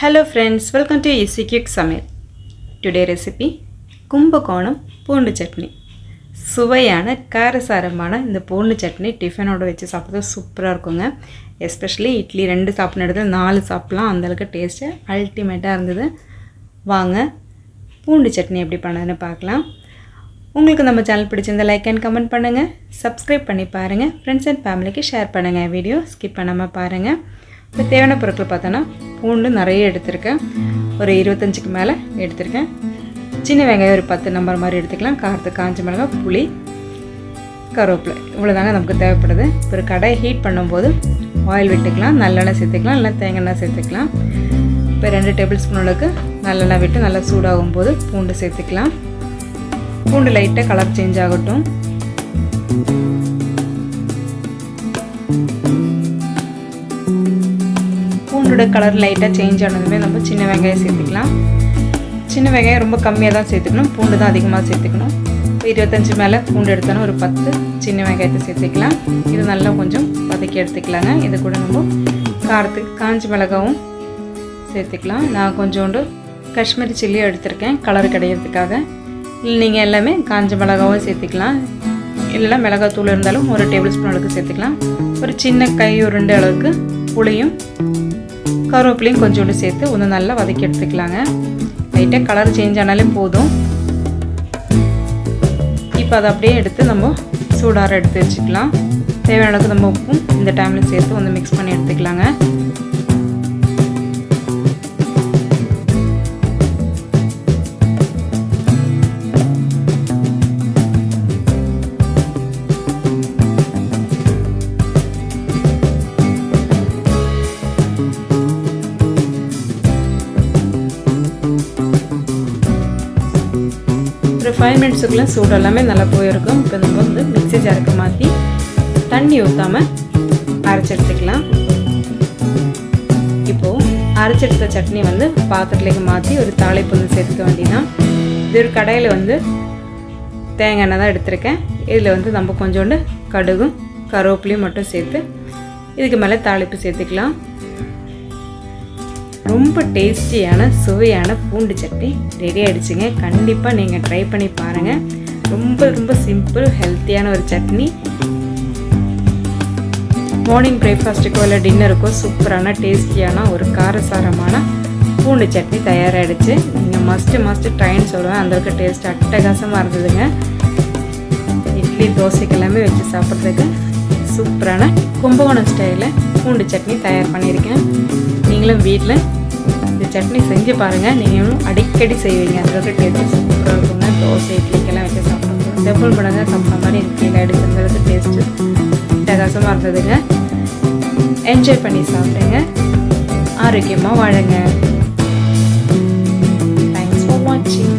Hello friends, welcome to Easy Quick Samil. Today recipe Kumbakonam பூண்டு சட்னி. சுவையான காரசாரமான இந்த பூண்டு சட்னி டிஃபனோட வச்சு சாப்பிட்றது சூப்பராக இருக்குங்க. எஸ்பெஷலி இட்லி 2 சாப்பிட்ற இடத்துல 4 சாப்பிட்லாம், அந்தளவுக்கு டேஸ்ட்டு அல்டிமேட்டாக இருந்தது. வாங்க பூண்டு சட்னி எப்படி பண்ணுறதுன்னு பார்க்கலாம். உங்களுக்கு நம்ம சேனல் பிடிச்சிருந்த லைக் அண்ட் கமெண்ட் பண்ணுங்கள், சப்ஸ்கிரைப் பண்ணி பாருங்கள், ஃப்ரெண்ட்ஸ் அண்ட் ஃபேமிலிக்கு ஷேர் பண்ணுங்கள், வீடியோ ஸ்கிப் பண்ணாமல் பாருங்கள். இப்போ தேவையான பொருட்கள் பார்த்தோன்னா பூண்டு நிறைய எடுத்திருக்கேன், ஒரு 25க்கு மேலே எடுத்திருக்கேன். சின்ன வெங்காயம் ஒரு 10 நம்பர் மாதிரி எடுத்துக்கலாம். காரத்துக்கு காஞ்ச மிளகாய், புளி, கருவேப்பிலை, இவ்வளோதாங்க நமக்கு தேவைப்படுது. ஒரு கடாயை ஹீட் பண்ணும்போது ஆயில் விட்டுக்கலாம், நல்லெண்ணெய் சேர்த்துக்கலாம், இல்லை தேங்காய் எண்ணெய் சேர்த்துக்கலாம். இப்போ 2 டேபிள் ஸ்பூன் அளவுக்கு நல்லெண்ணெய் விட்டு நல்லா சூடாகும் போது பூண்டு சேர்த்துக்கலாம். பூண்டு லைட்டாக கலர் சேஞ்ச் ஆகட்டும். பூண்டோட கலர் லைட்டாக சேஞ்ச் ஆனதுமே நம்ம சின்ன வெங்காயம் சேர்த்துக்கலாம். சின்ன வெங்காயம் ரொம்ப கம்மியாக தான் சேர்த்துக்கணும், பூண்டு தான் அதிகமாக சேர்த்துக்கணும். இப்போ 25 மேலே பூண்டு எடுத்தோன்னா ஒரு 10 சின்ன வெங்காயத்தை சேர்த்துக்கலாம். இது நல்லா கொஞ்சம் வதக்கி எடுத்துக்கலாங்க. இது கூட நம்ம காரத்துக்கு காஞ்சி மிளகாவும் சேர்த்துக்கலாம். நான் கொஞ்சோண்டு காஷ்மீரி சில்லியும் எடுத்திருக்கேன் கலர் கிடைக்கிறதுக்காக. இல்லை நீங்கள் எல்லாமே காஞ்ச மிளகாவும் சேர்த்துக்கலாம், இல்லைனா மிளகாய் தூள் இருந்தாலும் ஒரு டேபிள் ஸ்பூன் அளவுக்கு சேர்த்துக்கலாம். ஒரு சின்ன கை உருண்டை அளவுக்கு புளியும் கருவேப்பிலையும் கொஞ்சோண்டு சேர்த்து ஒன்று நல்லா வதக்கி எடுத்துக்கலாங்க. லைட்டாக கலர் சேஞ்ச் ஆனாலே போதும். இப்போ அதை அப்படியே எடுத்து நம்ம சூடார எடுத்து வச்சுக்கலாம். தேவையான அளவுக்கு நம்ம உப்பும் இந்த டைமில் சேர்த்து வந்து மிக்ஸ் பண்ணி எடுத்துக்கலாங்க. ஒரு 5 மினிட்ஸுக்குள்ளே சூடு எல்லாமே நல்லா போயிருக்கும். இப்போ நம்ம வந்து மிக்ஸி ஜாருக்கு மாற்றி தண்ணி ஊற்றாமல் அரைச்செடுத்துக்கலாம். இப்போது அரைச்செடுத்த சட்னி வந்து பாத்திரத்துலேக்கு மாற்றி ஒரு தாளிப்பு வந்து சேர்த்துக்க வேண்டியதான். இது ஒரு கடையில் வந்து தேங்காய் எண்ணெய் தான் எடுத்திருக்கேன். இதில் வந்து நம்ம கொஞ்சோண்டு கடுகும் கருவேப்பிலையும் மட்டும் சேர்த்து இதுக்கு மேலே தாளிப்பு சேர்த்துக்கலாம். ரொம்ப டேஸ்டியான சுவையான பூண்டு சட்னி ரெடி ஆகிடுச்சுங்க. கண்டிப்பாக நீங்கள் ட்ரை பண்ணி பாருங்கள். ரொம்ப ரொம்ப சிம்பிள் ஹெல்த்தியான ஒரு சட்னி. மார்னிங் பிரேக்ஃபாஸ்ட்டுக்கோ இல்லை டின்னருக்கோ சூப்பரான டேஸ்டியான ஒரு காரசாரமான பூண்டு சட்னி தயாராகிடுச்சு. நீங்கள் மஸ்ட்டு ட்ரைன்னு சொல்லுவேன், அந்தளவுக்கு டேஸ்ட் அட்டகாசமாக இருந்ததுங்க. இட்லி தோசைக்கு எல்லாமே வச்சு சாப்பிட்றதுக்கு சூப்பரான கும்பகோணம் ஸ்டைலில் பூண்டு சட்னி தயார் பண்ணியிருக்கேன். நீங்களும் வீட்டில் இந்த சட்னி செஞ்சு பாருங்கள், நீங்களும் அடிக்கடி செய்வீங்க. அந்தளவுக்கு டேஸ்ட்டு சூப்பராக இருக்குங்க. தோசை இட்லிக்கெல்லாம் வச்சு சாப்பிடுவோம், டெம்பிள் படங்க சாப்பிட்ற மாதிரி இட்லியில் எடுக்கிறதுக்கு டேஸ்ட்டு அட்டகாசமாக இருந்ததுங்க. என்ஜாய் பண்ணி சாப்பிடுங்க, ஆரோக்கியமாக வாழுங்க. தேங்க்ஸ் ஃபார் வாட்சிங்.